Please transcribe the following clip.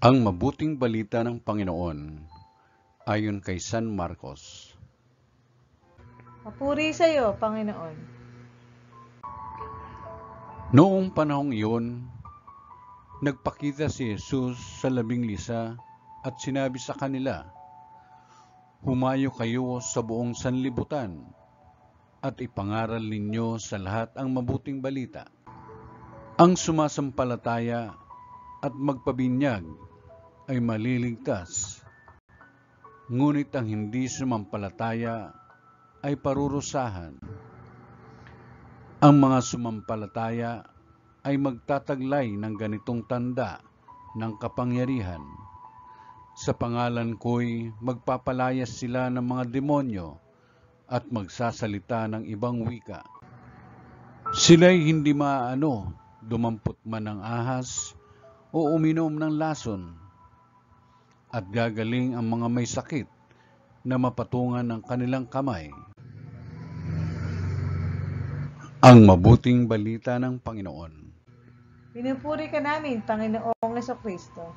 Ang mabuting balita ng Panginoon ayon kay San Marcos. Papuri sa iyo, Panginoon. Noong panahong iyon, nagpakita si Jesus sa 11 at sinabi sa kanila, "Humayo kayo sa buong sanlibutan at ipangaral ninyo sa lahat ang mabuting balita. Ang sumasampalataya at magpabinyag ay maliligtas, ngunit ang hindi sumampalataya ay parurusahan. Ang mga sumampalataya ay magtataglay ng ganitong tanda ng kapangyarihan. Sa pangalan ko'y magpapalayas sila ng mga demonyo at magsasalita ng ibang wika. Sila'y hindi maaano, dumampot man ng ahas o uminom ng lason, at gagaling ang mga may sakit na mapatungan ng kanilang kamay." Ang mabuting balita ng Panginoon. Pinupuri ka namin, Panginoong Jesucristo.